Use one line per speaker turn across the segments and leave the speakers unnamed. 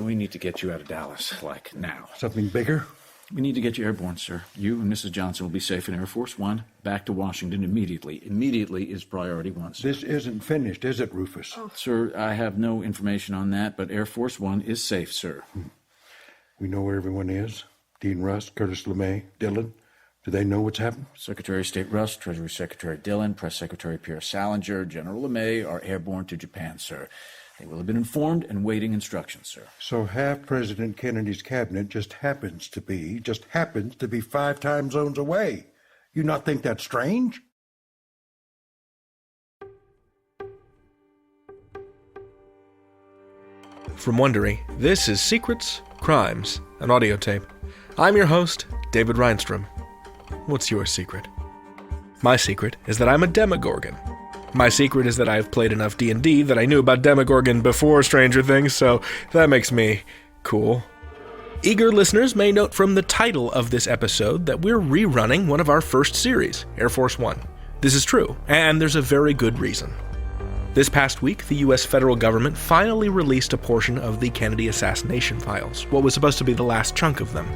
We need to get you out of Dallas, like now.
Something bigger?
We need to get you airborne, sir. You and Mrs. Johnson will be safe in Air Force One, back to Washington immediately. Immediately is priority one, sir.
This isn't finished, is it, Rufus?
Sir, I have no information on that, but Air Force One is safe, sir.
We know where everyone is. Dean Russ, Curtis LeMay, Dillon. Do they know what's happened?
Secretary of State Russ, Treasury Secretary Dillon, Press Secretary Pierre Salinger, General LeMay are airborne to Japan, sir. They will have been informed and waiting instructions, sir.
So half President Kennedy's cabinet just happens to be 5 time zones away. You not think that's strange?
From Wondery, this is Secrets, Crimes, and Audiotape. I'm your host, David Reinstrom. What's your secret? My secret is that I'm a Demogorgon. My secret is that I've played enough D&D that I knew about Demogorgon before Stranger Things, so that makes me cool. Eager listeners may note from the title of this episode that we're rerunning one of our first series, Air Force One. This is true, and there's a very good reason. This past week, the U.S. federal government finally released a portion of the Kennedy assassination files, what was supposed to be the last chunk of them.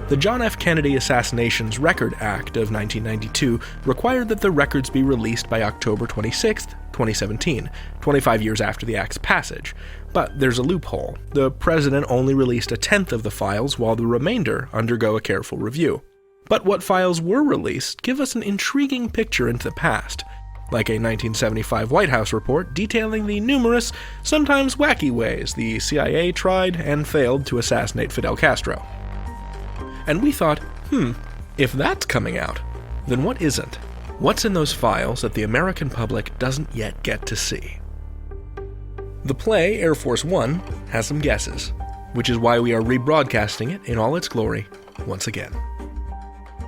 The John F. Kennedy Assassinations Record Act of 1992 required that the records be released by October 26, 2017, 25 years after the act's passage. But there's a loophole. The president only released a tenth of the files, while the remainder undergo a careful review. But what files were released give us an intriguing picture into the past, like a 1975 White House report detailing the numerous, sometimes wacky ways the CIA tried and failed to assassinate Fidel Castro. And we thought, if that's coming out, then what isn't? What's in those files that the American public doesn't yet get to see? The play Air Force One has some guesses, which is why we are rebroadcasting it in all its glory once again.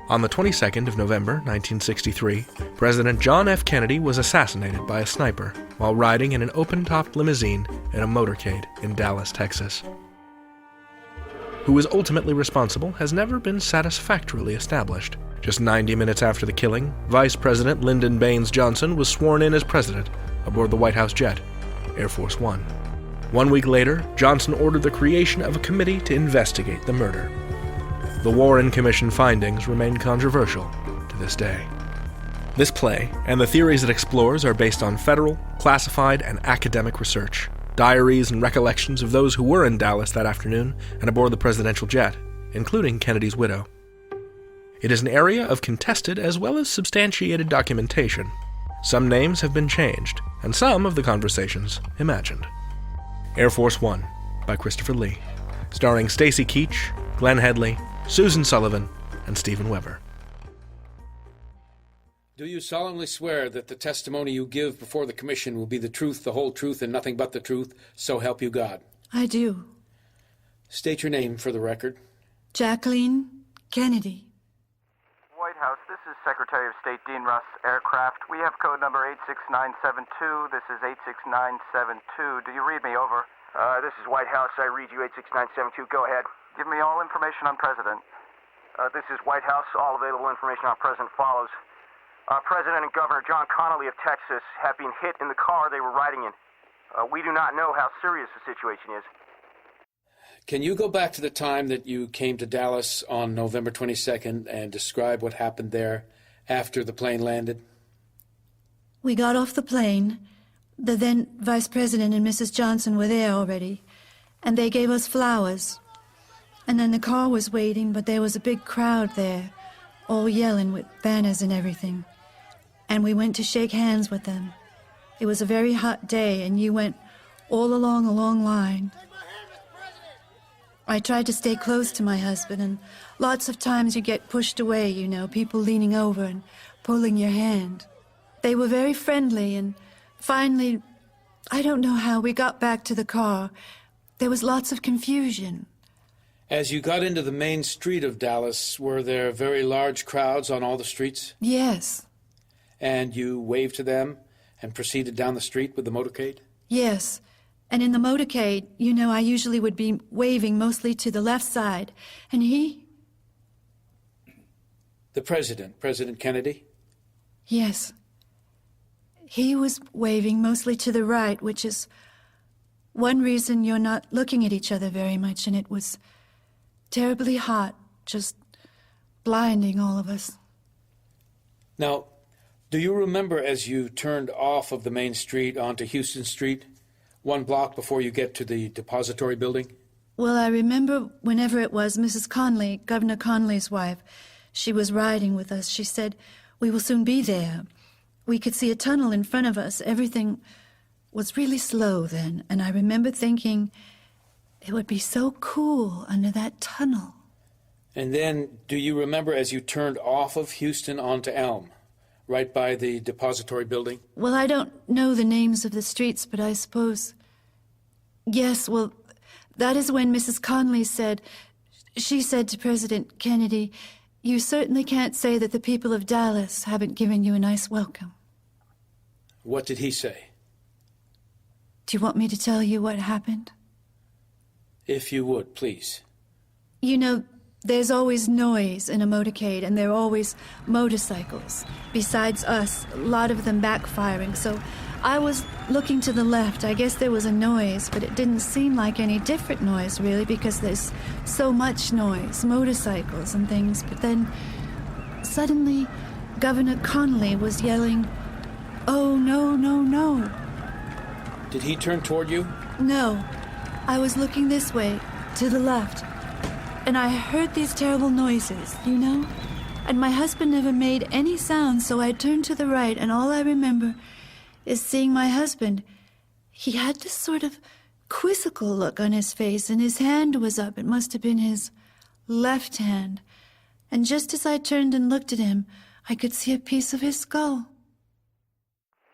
On the 22nd of November, 1963, President John F. Kennedy was assassinated by a sniper while riding in an open-topped limousine in a motorcade in Dallas, Texas. Who was ultimately responsible has never been satisfactorily established. Just 90 minutes after the killing, Vice President Lyndon Johnson was sworn in as president aboard the White House jet, Air Force One. 1 week later, Johnson ordered the creation of a committee to investigate the murder. The Warren Commission findings remain controversial to this day. This play and the theories it explores are based on federal, classified, and academic research. Diaries and recollections of those who were in Dallas that afternoon and aboard the presidential jet, including Kennedy's widow. It is an area of contested as well as substantiated documentation. Some names have been changed, and some of the conversations imagined. Air Force One by Christopher Lee, starring Stacy Keach, Glenne Headly, Susan Sullivan, and Stephen Weber.
Do you solemnly swear that the testimony you give before the commission will be the truth, the whole truth, and nothing but the truth, so help you God?
I do.
State your name for the record.
Jacqueline Kennedy.
White House, this is Secretary of State Dean Russ, Aircraft. We have code number 86972. This is 86972. Do you read me? Over.
This is White House. I read you 86972. Go ahead.
Give me all information on President.
This is White House. All available information on President follows. President and Governor John Connally of Texas have been hit in the car they were riding in. We do not know how serious the situation is.
Can you go back to the time that you came to Dallas on November 22nd and describe what happened there after the plane landed?
We got off the plane. The then Vice President and Mrs. Johnson were there already, and they gave us flowers. And then the car was waiting, but there was a big crowd there, all yelling with banners and everything. And we went to shake hands with them. It was a very hot day, and you went all along a long line. I tried to stay close to my husband, and lots of times you get pushed away, you know, people leaning over and pulling your hand. They were very friendly, and finally, I don't know how, we got back to the car. There was lots of confusion.
As you got into the main street of Dallas, were there very large crowds on all the streets?
Yes.
And you waved to them and proceeded down the street with the motorcade?
Yes. And in the motorcade, you know, I usually would be waving mostly to the left side. And he?
The president, President Kennedy?
Yes. He was waving mostly to the right, which is one reason you're not looking at each other very much, and it was terribly hot, just blinding all of us.
Now, do you remember as you turned off of the main street onto Houston Street, 1 block before you get to the depository building?
Well, I remember whenever it was, Mrs. Conley, Governor Conley's wife, she was riding with us. She said, "We will soon be there." We could see a tunnel in front of us. Everything was really slow then, and I remember thinking it would be so cool under that tunnel.
And then, do you remember as you turned off of Houston onto Elm, right by the depository building?
Well, I don't know the names of the streets, but I suppose... Yes, well, that is when Mrs. Conley said... She said to President Kennedy, "You certainly can't say that the people of Dallas haven't given you a nice welcome."
What did he say?
Do you want me to tell you what happened?
If you would, please.
You know, there's always noise in a motorcade, and there are always motorcycles. Besides us, a lot of them backfiring, so I was looking to the left. I guess there was a noise, but it didn't seem like any different noise, really, because there's so much noise, motorcycles and things. But then, suddenly, Governor Conley was yelling, "Oh, no, no, no."
Did he turn toward you?
No, I was looking this way, to the left, and I heard these terrible noises, you know? And my husband never made any sound, so I turned to the right, and all I remember is seeing my husband. He had this sort of quizzical look on his face, and his hand was up. It must have been his left hand. And just as I turned and looked at him, I could see a piece of his skull.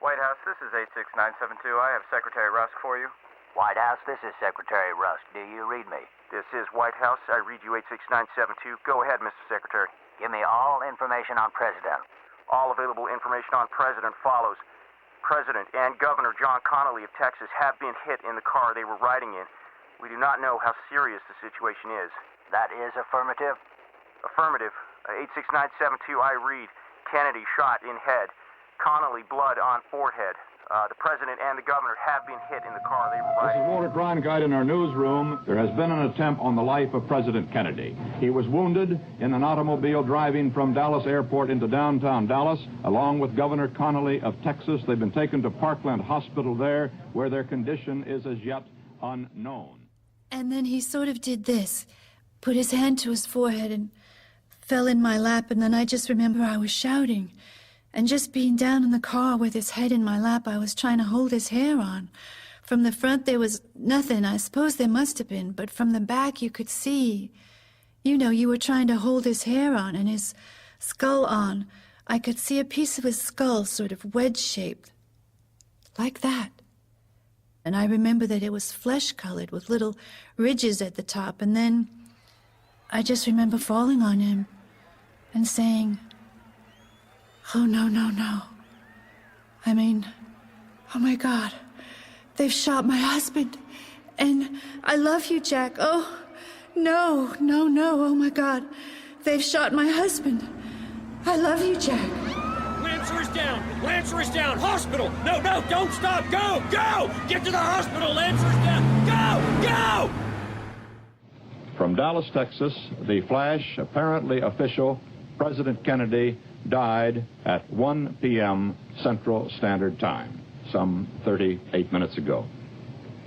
White House, this is 86972. I have Secretary Rusk for you.
White House, this is Secretary Rusk. Do you read me?
This is White House. I read you 86972. Go ahead, Mr. Secretary.
Give me all information on President.
All available information on President follows. President and Governor John Connally of Texas have been hit in the car they were riding in. We do not know how serious the situation is.
That is affirmative?
Affirmative. 86972, I read. Kennedy shot in head. Connally blood on forehead. The President and the Governor have been hit in the car they were
This
riding
is
in.
Walter Cronkite in our newsroom. There has been an attempt on the life of President Kennedy. He was wounded in an automobile driving from Dallas Airport into downtown Dallas, along with Governor Connally of Texas. They've been taken to Parkland Hospital there, where their condition is as yet unknown.
And then he sort of did this, put his hand to his forehead and fell in my lap, and then I just remember I was shouting. And just being down in the car with his head in my lap, I was trying to hold his hair on. From the front, there was nothing. I suppose there must have been, but from the back, you could see. You know, you were trying to hold his hair on and his skull on. I could see a piece of his skull, sort of wedge-shaped, like that. And I remember that it was flesh-colored with little ridges at the top. And then I just remember falling on him and saying, "Oh, no, no, no. I mean, oh my God, they've shot my husband. And I love you, Jack. Oh, no, no, no, oh my God. They've shot my husband. I love you, Jack."
Lancer is down! Lancer is down! Hospital! No, no, don't stop! Go! Go! Get to the hospital! Lancer is down! Go! Go!
From Dallas, Texas, the flash, apparently official, President Kennedy died at 1 p.m. Central Standard Time, some 38 minutes ago.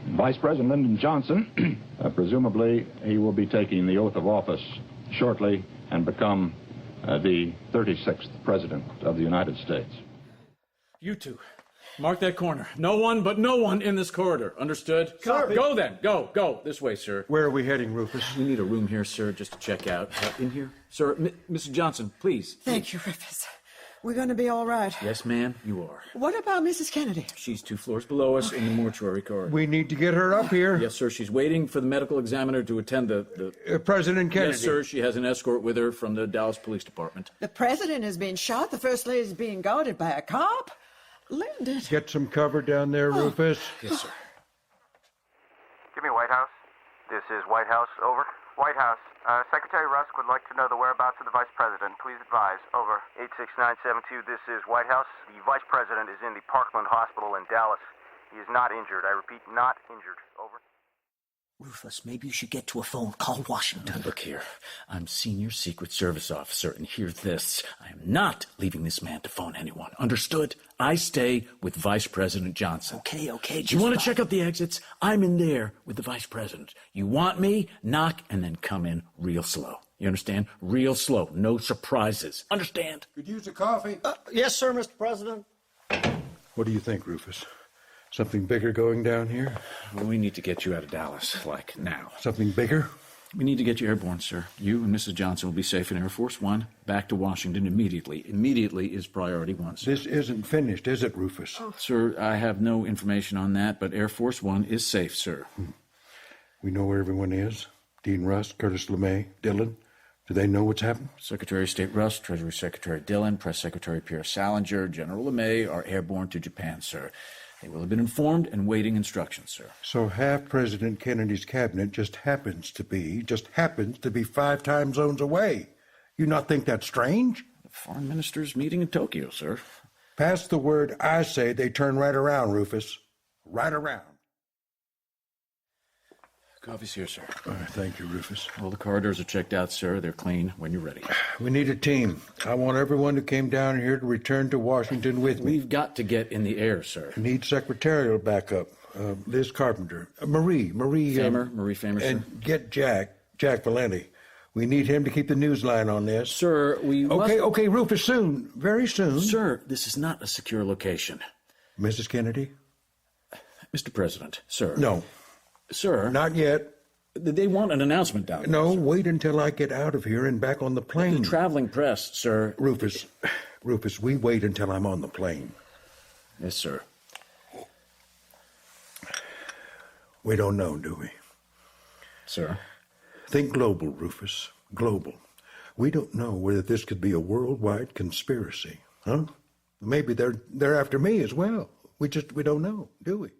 Vice President Lyndon Johnson, presumably he will be taking the oath of office shortly and become the 36th President of the United States.
You two, mark that corner. No one but no one in this corridor. Understood?
Copy.
Go then. Go. This way, sir.
Where are we heading, Rufus?
We need a room here, sir, just to check out. In here? Sir, Mrs. Johnson, please.
Thank you, Rufus. We're going to be all right.
Yes, ma'am, you are.
What about Mrs. Kennedy?
She's 2 floors below us in the mortuary corridor.
We need to get her up here.
Yes, sir. She's waiting for the medical examiner to attend the...
President Kennedy.
Yes, sir. She has an escort with her from the Dallas Police Department.
The president has been shot. The first lady is being guarded by a cop. Lyndon.
Get some cover down there, Rufus.
Yes, sir.
Give me White House. This is White House. Over. White House. Secretary Rusk would like to know the whereabouts of the Vice President. Please advise. Over.
86972, this is White House. The Vice President is in the Parkland Hospital in Dallas. He is not injured. I repeat, not injured. Over.
Rufus, maybe you should get to a phone. Call Washington.
Look here. I'm Senior Secret Service Officer, and hear this. I am not leaving this man to phone anyone. Understood? I stay with Vice President Johnson.
Okay.
You want to check out the exits? I'm in there with the Vice President. You want me? Knock and then come in real slow. You understand? Real slow. No surprises. Understand?
Could use a coffee.
Yes, sir, Mr. President.
What do you think, Rufus? Something bigger going down here?
Well, we need to get you out of Dallas, like now.
Something bigger?
We need to get you airborne, sir. You and Mrs. Johnson will be safe in Air Force One. Back to Washington immediately. Immediately is priority one, sir.
This isn't finished, is it, Rufus?
Sir, I have no information on that, but Air Force One is safe, sir.
We know where everyone is. Dean Russ, Curtis LeMay, Dillon. Do they know what's happened?
Secretary of State Russ, Treasury Secretary Dillon, Press Secretary Pierre Salinger, General LeMay are airborne to Japan, sir. They will have been informed and waiting instructions, sir.
So half President Kennedy's cabinet just happens to be 5 time zones away. You not think that's strange?
The foreign minister's meeting in Tokyo, sir.
Pass the word, I say they turn right around, Rufus. Right around.
Coffee's here, sir.
Thank you, Rufus.
All the corridors are checked out, sir. They're clean when you're ready.
We need a team. I want everyone who came down here to return to Washington with me.
We've got to get in the air, sir.
Need secretarial backup. Liz Carpenter. Marie
Famer,
and
sir.
get Jack Valenti. We need him to keep the news line on this.
Sir, we must...
Okay, Rufus, soon. Very soon.
Sir, this is not a secure location.
Mrs. Kennedy?
Mr. President, sir.
No.
Sir.
Not yet.
They want an announcement down there.
No,
sir.
wait until I get out of here and back on the plane.
The traveling press, sir.
Rufus, we wait until I'm on the plane.
Yes, sir.
We don't know, do we?
Sir.
Think global, Rufus. Global. We don't know whether this could be a worldwide conspiracy, huh? Maybe they're after me as well. We don't know, do we?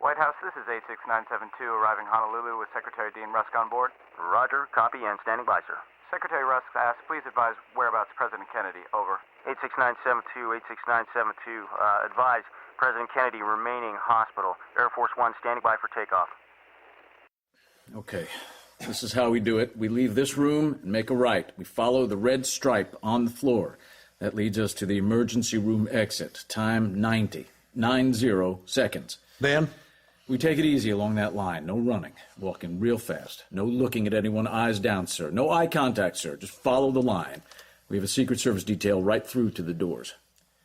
White House, this is 86972, arriving Honolulu with Secretary Dean Rusk on board.
Roger, copy, and standing by, sir.
Secretary Rusk asks, please advise whereabouts President Kennedy. Over.
86972, 86972, advise President Kennedy remaining hospital. Air Force One standing by for takeoff.
Okay. This is how we do it. We leave this room and make a right. We follow the red stripe on the floor. That leads us to the emergency room exit. Time 90 seconds.
Then?
We take it easy along that line. No running. Walking real fast. No looking at anyone, eyes down, sir. No eye contact, sir. Just follow the line. We have a Secret Service detail right through to the doors.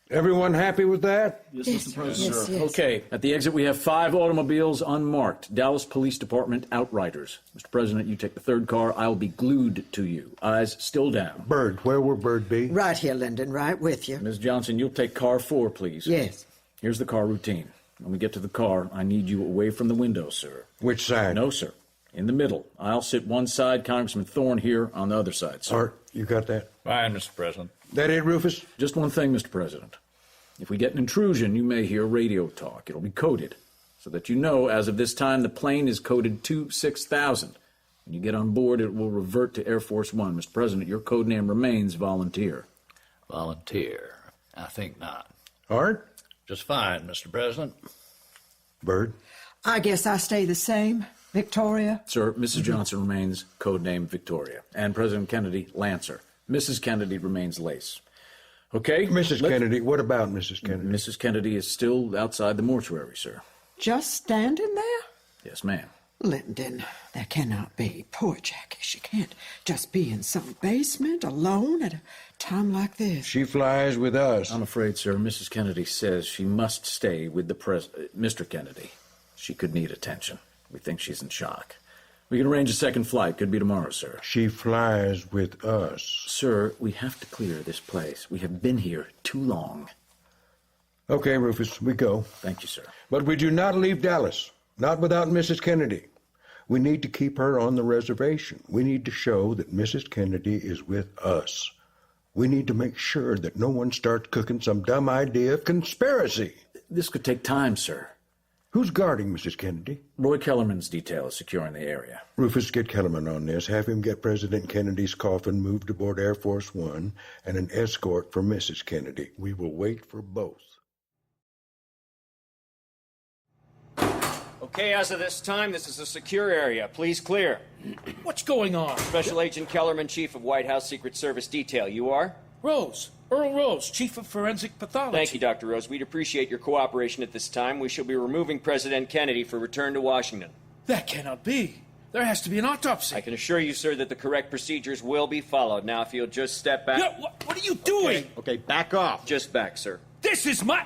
Everyone happy with that?
Yes,
Mr. President. Yes.
Okay, at the exit we have 5 automobiles unmarked. Dallas Police Department Outriders. Mr. President, you take the third car. I'll be glued to you. Eyes still down.
Bird, where will Bird be?
Right here, Lyndon, right with you.
Ms. Johnson, you'll take car 4, please.
Yes.
Here's the car routine. When we get to the car, I need you away from the window, sir.
Which side?
No, sir. In the middle. I'll sit one side, Congressman Thorne here on the other side, sir.
Art, you got that?
Fine, Mr. President.
That it, Rufus?
Just one thing, Mr. President. If we get an intrusion, you may hear radio talk. It'll be coded, so that you know, as of this time, the plane is coded 26000. When you get on board, it will revert to Air Force One. Mr. President, your code name remains Volunteer.
Volunteer? I think not.
Art?
Just fine, Mr. President.
Bird?
I guess I stay the same. Victoria?
Sir, Mrs. Johnson remains codename Victoria, and President Kennedy, Lancer. Mrs. Kennedy remains Lace. Okay?
Mrs. Kennedy, what about Mrs. Kennedy?
Mrs. Kennedy is still outside the mortuary, sir.
Just standing there?
Yes, ma'am.
Lyndon, that cannot be. Poor Jackie, she can't just be in some basement alone at a time like this.
She flies with us.
I'm afraid, sir, Mrs. Kennedy says she must stay with the Mr. Kennedy. She could need attention. We think she's in shock. We can arrange a second flight. Could be tomorrow, sir.
She flies with us.
Sir, we have to clear this place. We have been here too long.
Okay, Rufus, we go.
Thank you, sir.
But we do not leave Dallas. Not without Mrs. Kennedy. We need to keep her on the reservation. We need to show that Mrs. Kennedy is with us. We need to make sure that no one starts cooking some dumb idea of conspiracy.
This could take time, sir.
Who's guarding Mrs. Kennedy?
Roy Kellerman's detail is securing the area.
Rufus, get Kellerman on this. Have him get President Kennedy's coffin moved aboard Air Force One and an escort for Mrs. Kennedy. We will wait for both.
Okay, as of this time, this is a secure area. Please clear.
What's going on?
Special Agent Kellerman, Chief of White House Secret Service Detail. You are?
Rose. Earl Rose, Chief of Forensic Pathology.
Thank you, Dr. Rose. We'd appreciate your cooperation at this time. We shall be removing President Kennedy for return to Washington.
That cannot be. There has to be an autopsy.
I can assure you, sir, that the correct procedures will be followed. Now, if you'll just step back.
Yeah, what are you doing?
Okay, back off.
Just back, sir.
This is my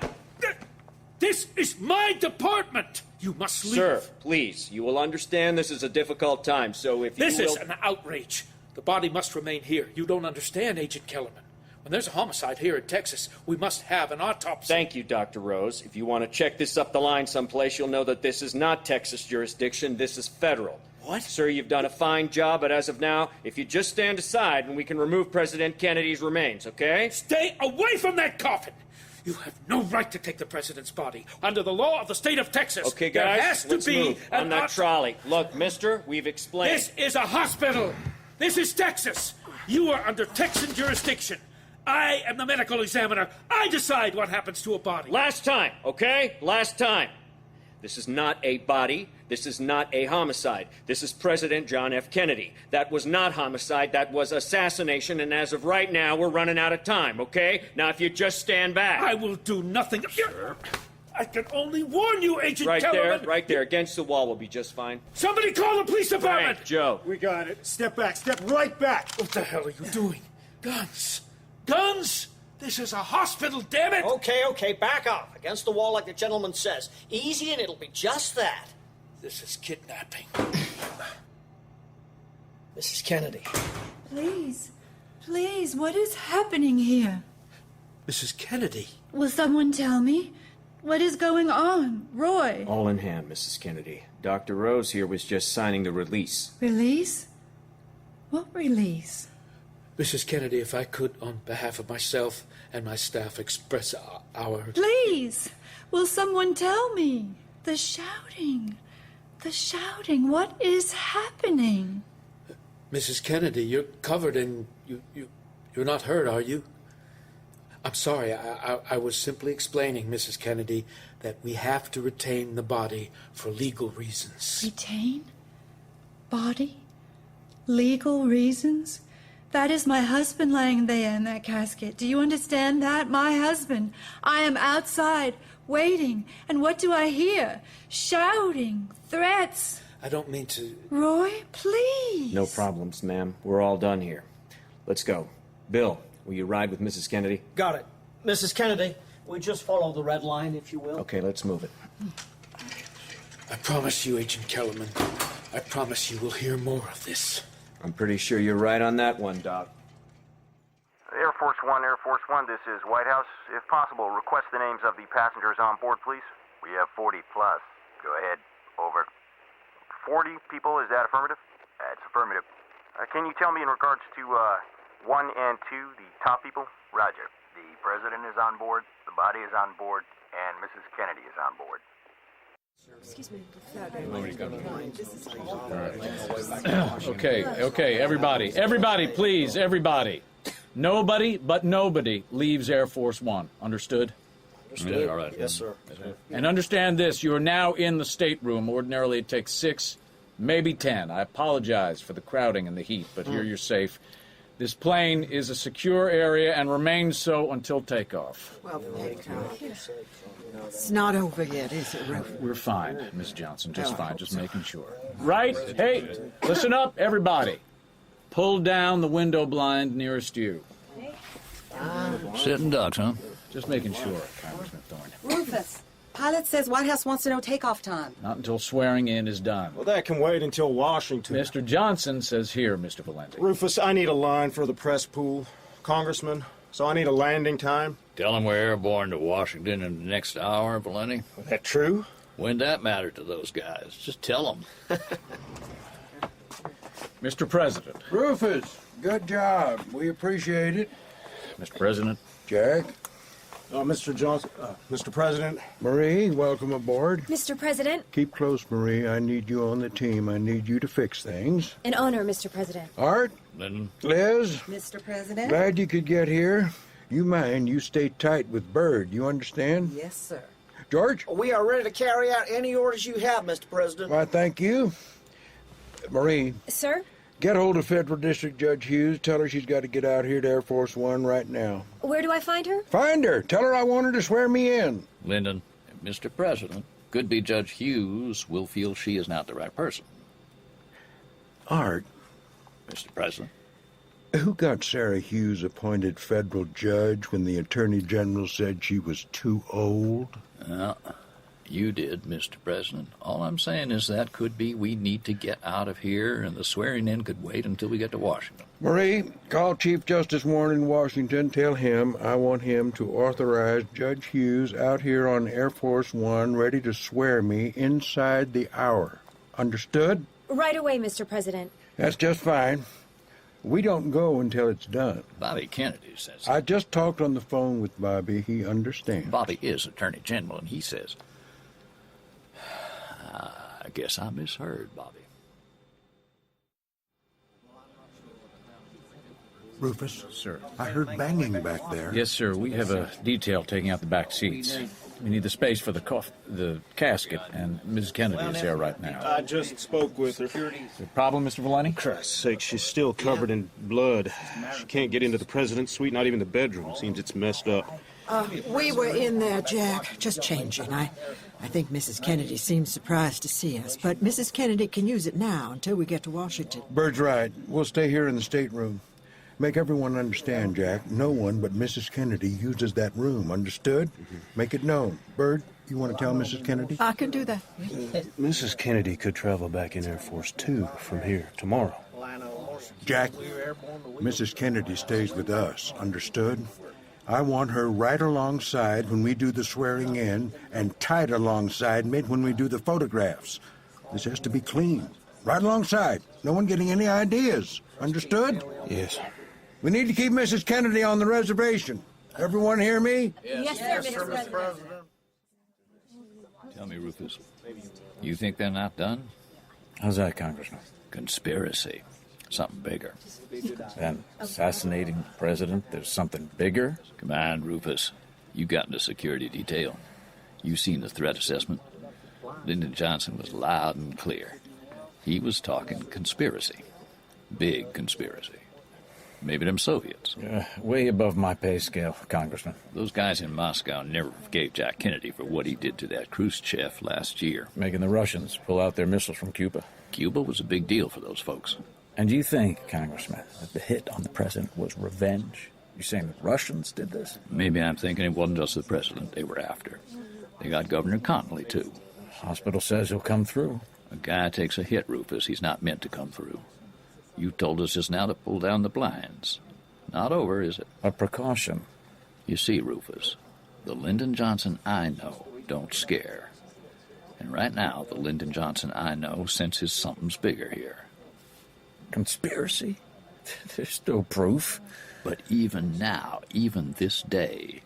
department. You must leave.
Sir, please. You will understand this is a difficult time, so if you
This
will...
is an outrage. The body must remain here. You don't understand, Agent Kellerman. When there's a homicide here in Texas, we must have an autopsy.
Thank you, Dr. Rose. If you want to check this up the line someplace, you'll know that this is not Texas jurisdiction. This is federal.
What?
Sir, you've done a fine job, but as of now, if you just stand aside and we can remove President Kennedy's remains, okay?
Stay away from that coffin! You have no right to take the president's body. Under the law of the state of Texas,
Okay, guys,
there has to
let's
be
move on that trolley. Look, mister, we've explained...
This is a hospital. This is Texas. You are under Texan jurisdiction. I am the medical examiner. I decide what happens to a body.
Last time, okay? Last time. This is not a body. This is not a homicide. This is President John F. Kennedy. That was not homicide. That was assassination. And as of right now, we're running out of time, okay? Now, if you just stand back.
I will do nothing. Sure. I can only warn you, Agent Kellerman.
Right there. Against the wall will be just fine.
Somebody call the police department.
Frank, Joe.
We got it. Step back. Step right back.
What the hell are you doing? Guns. Guns? This is a hospital, damn it!
Okay, back off. Against the wall like the gentleman says. Easy and it'll be just that.
This is kidnapping.
Mrs. Kennedy.
Please, what is happening here?
Mrs. Kennedy.
Will someone tell me? What is going on? Roy.
All in hand, Mrs. Kennedy. Dr. Rose here was just signing the release.
Release? What release?
Mrs. Kennedy, if I could, on behalf of myself and my staff, express our...
Please! Will someone tell me? The shouting. What is happening?
Mrs. Kennedy, you're covered and you're not hurt, are you? I'm sorry. I was simply explaining, Mrs. Kennedy, that we have to retain the body for legal reasons.
Retain? Body? Legal reasons? That is my husband lying there in that casket. Do you understand that? My husband. I am outside, waiting. And what do I hear? Shouting, threats.
I don't mean to...
Roy, please.
No problems, ma'am. We're all done here. Let's go. Bill, will you ride with Mrs. Kennedy?
Got it. Mrs. Kennedy, we just follow the red line, if you will.
Okay, let's move it.
I promise you, Agent Kellerman, I promise you we'll hear more of this.
I'm pretty sure you're right on that one, Doc.
Air Force One, this is White House. If possible, request the names of the passengers on board, please.
We have 40 plus. Go ahead. Over.
40 people, is that affirmative?
That's affirmative.
Can you tell me in regards to 1 and 2, the top people?
Roger. The president is on board, the body is on board, and Mrs. Kennedy is on board.
Excuse me.
Okay, everybody, please, everybody. Nobody but nobody leaves Air Force One. Understood?
Understood.
All right.
Yes, sir.
And understand this, you are now in the stateroom. Ordinarily it takes 6, maybe 10. I apologize for the crowding and the heat, but here you're safe. This plane is a secure area and remains so until takeoff.
Well, it's not over yet, is it, Rufus?
We're fine, Miss Johnson, just fine, just making sure. Right? Hey, listen up, everybody. Pull down the window blind nearest you.
Sitting ducks, huh?
Just making sure, Congressman Thorne.
Rufus, pilot says White House wants to know takeoff time.
Not until swearing in is done.
Well, that can wait until Washington.
Mr. Johnson says here, Mr. Valenti.
Rufus, I need a line for the press pool. Congressman, so I need a landing time.
Tell them we're airborne to Washington in the next hour, Valenti.
Is that true?
When that matter to those guys? Just tell them.
Mr. President.
Rufus, good job. We appreciate it.
Mr. President.
Jack.
Mr. Johnson, Mr. President.
Marie, welcome aboard.
Mr. President.
Keep close, Marie. I need you on the team. I need you to fix things.
An honor, Mr. President.
Art.
Lyndon.
Liz.
Mr. President.
Glad you could get here. You mind you stay tight with Bird, you understand?
Yes, sir.
George?
We are ready to carry out any orders you have, Mr. President.
Why, thank you. Marie.
Sir?
Get hold of Federal District Judge Hughes. Tell her she's got to get out here to Air Force One right now.
Where do I find her?
Find her. Tell her I want her to swear me in.
Lyndon, Mr. President, could be Judge Hughes will feel she is not the right person.
Art.
Mr. President.
Who got Sarah Hughes appointed federal judge when the Attorney General said she was too old?
You did, Mr. President. All I'm saying is that could be we need to get out of here, and the swearing-in could wait until we get to Washington.
Marie, call Chief Justice Warren in Washington. Tell him I want him to authorize Judge Hughes out here on Air Force One ready to swear me inside the hour. Understood?
Right away, Mr. President.
That's just fine. We don't go until it's done.
Bobby Kennedy says...
I just talked on the phone with Bobby. He understands.
Bobby is Attorney General, and he says... I guess I misheard, Bobby.
Rufus?
Sir.
I heard banging back there.
Yes, sir. We have a detail taking out the back seats. We need the space for the casket, and Mrs. Kennedy is there right now.
I just spoke with her.
Is there a problem, Mr. Valeni?
Christ's sake, she's still covered in blood. She can't get into the president's suite, not even the bedroom. Seems it's messed up.
We were in there, Jack, just changing. I think Mrs. Kennedy seems surprised to see us, but Mrs. Kennedy can use it now until we get to Washington.
Bird's right. We'll stay here in the stateroom. Make everyone understand, Jack. No one but Mrs. Kennedy uses that room. Understood? Make it known. Bird, you want to tell Mrs. Kennedy?
I can do that.
Mrs. Kennedy could travel back in Air Force 2 from here tomorrow.
Jack, Mrs. Kennedy stays with us. Understood? I want her right alongside when we do the swearing in and tight alongside me when we do the photographs. This has to be clean. Right alongside. No one getting any ideas. Understood?
Yes.
We need to keep Mrs. Kennedy on the reservation. Everyone hear me?
Yes, sir, Mr. President.
Tell me, Rufus, you think they're not done?
How's that, Congressman?
Conspiracy. Something bigger.
Than assassinating the president? There's something bigger?
Come on, Rufus. You got into security detail. You seen the threat assessment. Lyndon Johnson was loud and clear. He was talking conspiracy. Big conspiracy. Maybe them Soviets.
Way above my pay scale, Congressman.
Those guys in Moscow never forgave Jack Kennedy for what he did to that Khrushchev last year.
Making the Russians pull out their missiles from Cuba.
Cuba was a big deal for those folks.
And you think, Congressman, that the hit on the president was revenge? You saying the Russians did this?
Maybe I'm thinking it wasn't just the president they were after. They got Governor Connolly, too.
Hospital says he'll come through.
A guy takes a hit, Rufus. He's not meant to come through. You told us just now to pull down the blinds. Not over, is it?
A precaution.
You see, Rufus, the Lyndon Johnson I know don't scare. And right now, the Lyndon Johnson I know senses something's bigger here.
Conspiracy? There's no proof.
But even now, even this day,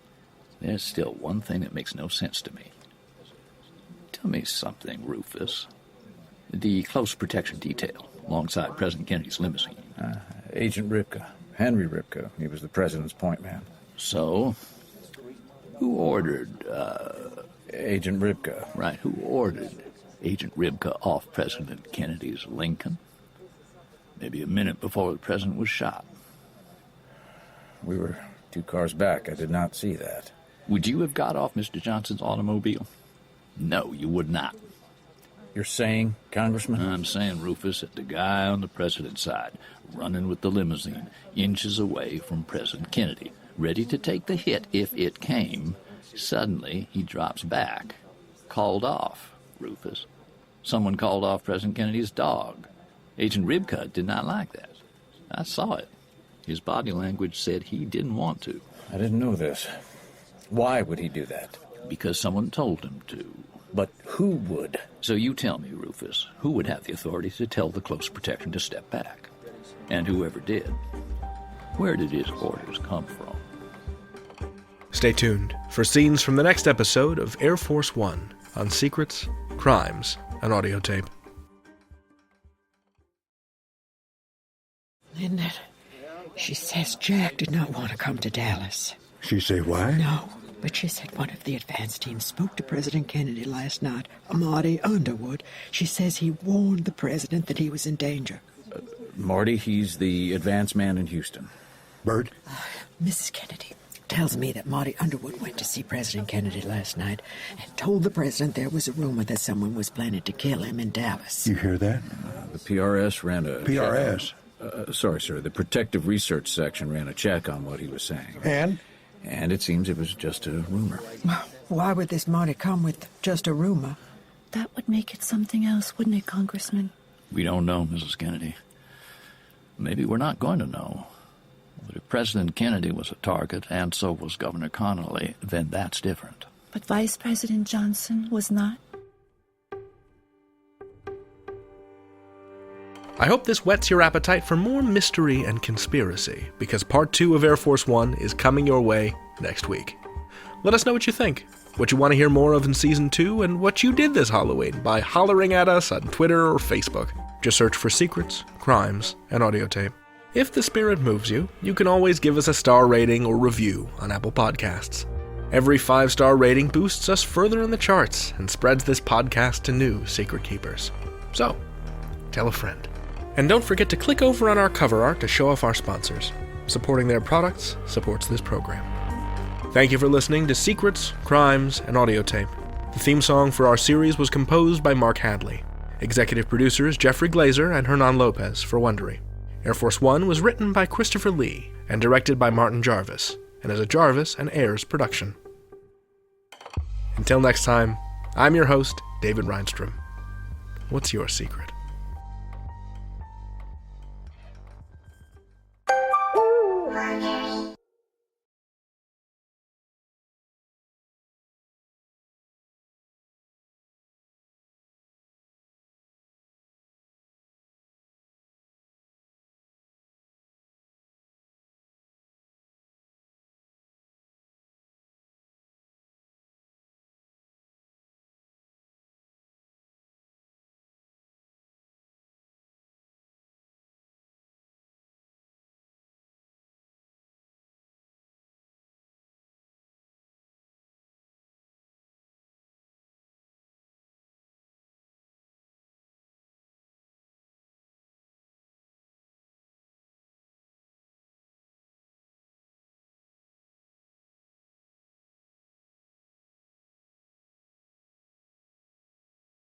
there's still one thing that makes no sense to me. Tell me something, Rufus. The close protection detail alongside President Kennedy's limousine.
Agent Ripka. Henry Ripka. He was the president's point man.
So, who ordered,
Agent Ripka.
Right, who ordered Agent Ripka off President Kennedy's Lincoln? Maybe a minute before the president was shot.
We were 2 cars back. I did not see that.
Would you have got off Mr. Johnson's automobile? No, you would not.
You're saying, Congressman?
I'm saying, Rufus, that the guy on the president's side, running with the limousine, inches away from President Kennedy, ready to take the hit if it came, suddenly he drops back. Called off, Rufus. Someone called off President Kennedy's dog. Agent Ripka did not like that. I saw it. His body language said he didn't want to.
I didn't know this. Why would he do that?
Because someone told him to.
But who would?
So you tell me, Rufus, who would have the authority to tell the close protection to step back? And whoever did, where did his orders come from?
Stay tuned for scenes from the next episode of Air Force One on secrets, crimes, and audio tape.
Lyndon, she says Jack did not want to come to Dallas.
She say why?
No. But she said one of the advance team spoke to President Kennedy last night, Marty Underwood. She says he warned the president that he was in danger.
Marty, he's the advance man in Houston.
Bird?
Mrs. Kennedy tells me that Marty Underwood went to see President Kennedy last night and told the president there was a rumor that someone was planning to kill him in Dallas.
You hear that?
The PRS ran a...
PRS?
Sorry, sir. The Protective Research Section ran a check on what he was saying.
And?
And it seems it was just a rumor.
Why would this Marty come with just a rumor?
That would make it something else, wouldn't it, Congressman?
We don't know, Mrs. Kennedy. Maybe we're not going to know. But if President Kennedy was a target, and so was Governor Connolly, then that's different.
But Vice President Johnson was not?
I hope this whets your appetite for more mystery and conspiracy, because Part 2 of Air Force One is coming your way next week. Let us know what you think, what you want to hear more of in Season 2, and what you did this Halloween by hollering at us on Twitter or Facebook. Just search for Secrets, Crimes, and Audiotape. If the spirit moves you, you can always give us a star rating or review on Apple Podcasts. Every 5-star rating boosts us further in the charts and spreads this podcast to new secret keepers. So, tell a friend. And don't forget to click over on our cover art to show off our sponsors. Supporting their products supports this program. Thank you for listening to Secrets, Crimes, and Audiotape. The theme song for our series was composed by Mark Hadley. Executive producers Jeffrey Glazer and Hernan Lopez for Wondery. Air Force One was written by Christopher Lee and directed by Martin Jarvis, and is a Jarvis and Ayers production. Until next time, I'm your host, David Reinstrom. What's your secret?